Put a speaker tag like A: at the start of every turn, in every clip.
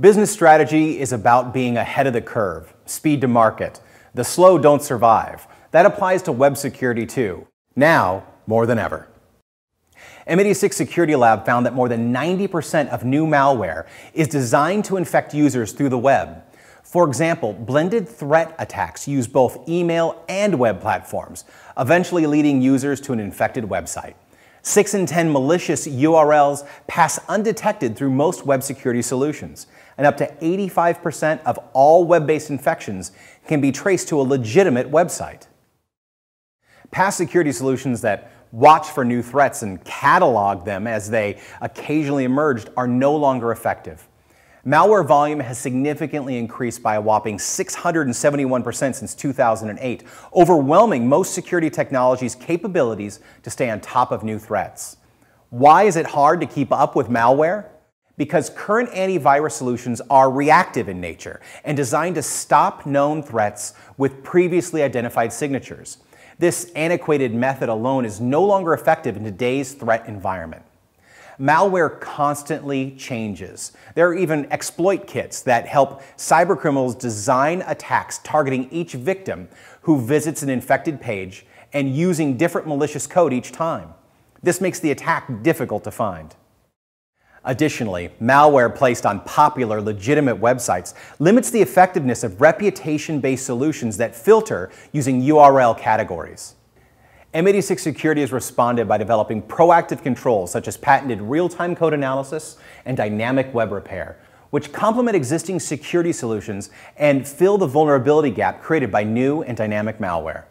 A: Business strategy is about being ahead of the curve, speed to market. The slow don't survive. That applies to web security too, now more than ever. M86 Security Lab found that more than 90% of new malware is designed to infect users through the web. For example, blended threat attacks use both email and web platforms, eventually leading users to an infected website. 6 in 10 malicious URLs pass undetected through most web security solutions, and up to 85% of all web-based infections can be traced to a legitimate website. Past security solutions that watch for new threats and catalog them as they occasionally emerged are no longer effective. Malware volume has significantly increased by a whopping 671% since 2008, overwhelming most security technologies' capabilities to stay on top of new threats. Why is it hard to keep up with malware? Because current antivirus solutions are reactive in nature and designed to stop known threats with previously identified signatures. This antiquated method alone is no longer effective in today's threat environment. Malware constantly changes. There are even exploit kits that help cybercriminals design attacks targeting each victim who visits an infected page and using different malicious code each time. This makes the attack difficult to find. Additionally, malware placed on popular, legitimate websites limits the effectiveness of reputation-based solutions that filter using URL categories. M86 Security has responded by developing proactive controls such as patented real-time code analysis and dynamic web repair, which complement existing security solutions and fill the vulnerability gap created by new and dynamic malware.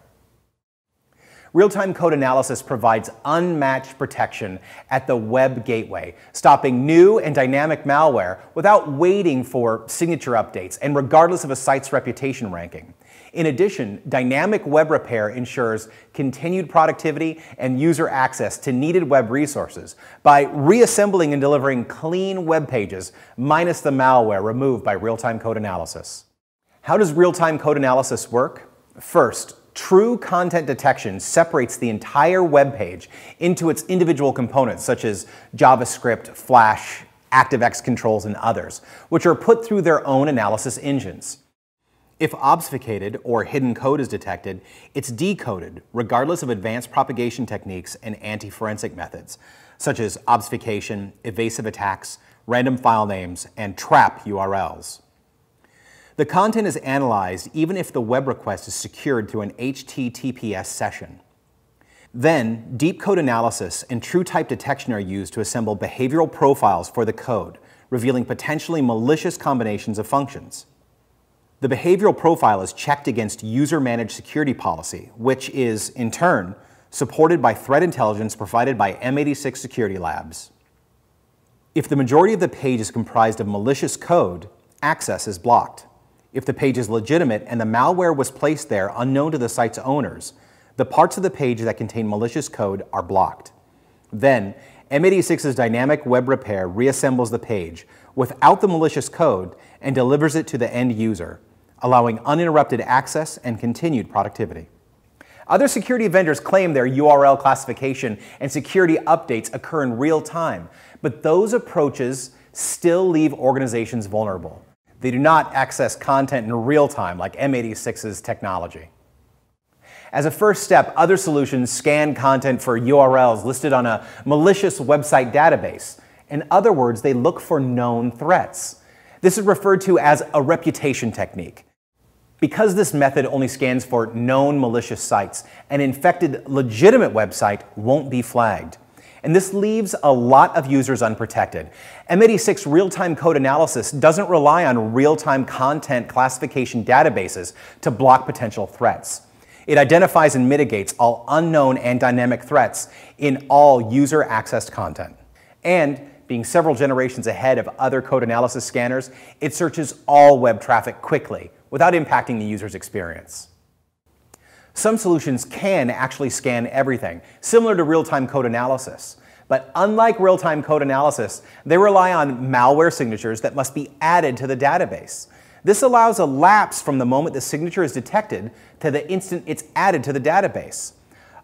A: Real-time code analysis provides unmatched protection at the web gateway, stopping new and dynamic malware without waiting for signature updates and regardless of a site's reputation ranking. In addition, dynamic web repair ensures continued productivity and user access to needed web resources by reassembling and delivering clean web pages minus the malware removed by real-time code analysis. How does real-time code analysis work? First, true content detection separates the entire web page into its individual components such as JavaScript, Flash, ActiveX controls, and others, which are put through their own analysis engines. If obfuscated or hidden code is detected, it's decoded regardless of advanced propagation techniques and anti-forensic methods, such as obfuscation, evasive attacks, random file names, and trap URLs. The content is analyzed even if the web request is secured through an HTTPS session. Then, deep code analysis and true type detection are used to assemble behavioral profiles for the code, revealing potentially malicious combinations of functions. The behavioral profile is checked against user-managed security policy, which is, in turn, supported by threat intelligence provided by M86 Security Labs. If the majority of the page is comprised of malicious code, access is blocked. If the page is legitimate and the malware was placed there unknown to the site's owners, the parts of the page that contain malicious code are blocked. Then, M86's dynamic web repair reassembles the page without the malicious code and delivers it to the end user, allowing uninterrupted access and continued productivity. Other security vendors claim their URL classification and security updates occur in real time, but those approaches still leave organizations vulnerable. They do not access content in real time like M86's technology. As a first step, other solutions scan content for URLs listed on a malicious website database. In other words, they look for known threats. This is referred to as a reputation technique. Because this method only scans for known malicious sites, an infected legitimate website won't be flagged. And this leaves a lot of users unprotected. M86 real-time code analysis doesn't rely on real-time content classification databases to block potential threats. It identifies and mitigates all unknown and dynamic threats in all user-accessed content. And being several generations ahead of other code analysis scanners, it searches all web traffic quickly without impacting the user's experience. Some solutions can actually scan everything, similar to real-time code analysis. But unlike real-time code analysis, they rely on malware signatures that must be added to the database. This allows a lapse from the moment the signature is detected to the instant it's added to the database.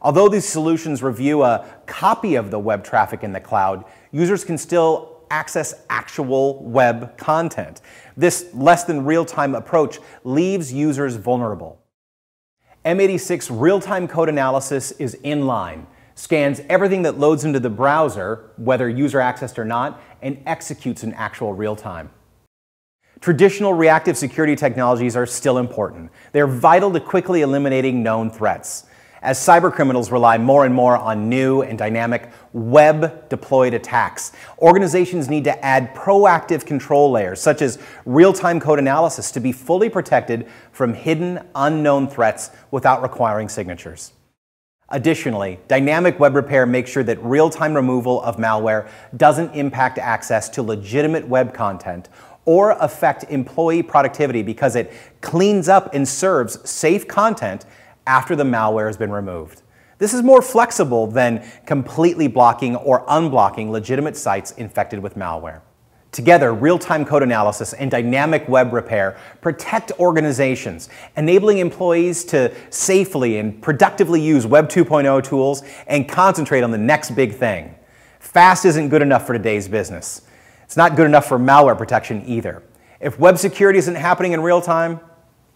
A: Although these solutions review a copy of the web traffic in the cloud, users can still access actual web content. This less than real-time approach leaves users vulnerable. M86 real-time code analysis is inline, scans everything that loads into the browser, whether user accessed or not, and executes in actual real time. Traditional reactive security technologies are still important. They're vital to quickly eliminating known threats. As cybercriminals rely more and more on new and dynamic web-deployed attacks, organizations need to add proactive control layers, such as real-time code analysis, to be fully protected from hidden, unknown threats without requiring signatures. Additionally, dynamic web repair makes sure that real-time removal of malware doesn't impact access to legitimate web content or affect employee productivity because it cleans up and serves safe content after the malware has been removed. This is more flexible than completely blocking or unblocking legitimate sites infected with malware. Together, real-time code analysis and dynamic web repair protect organizations, enabling employees to safely and productively use Web 2.0 tools and concentrate on the next big thing. Fast isn't good enough for today's business. It's not good enough for malware protection either. If web security isn't happening in real time,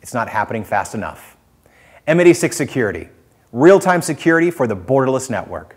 A: it's not happening fast enough. M86 Security, real-time security for the borderless network.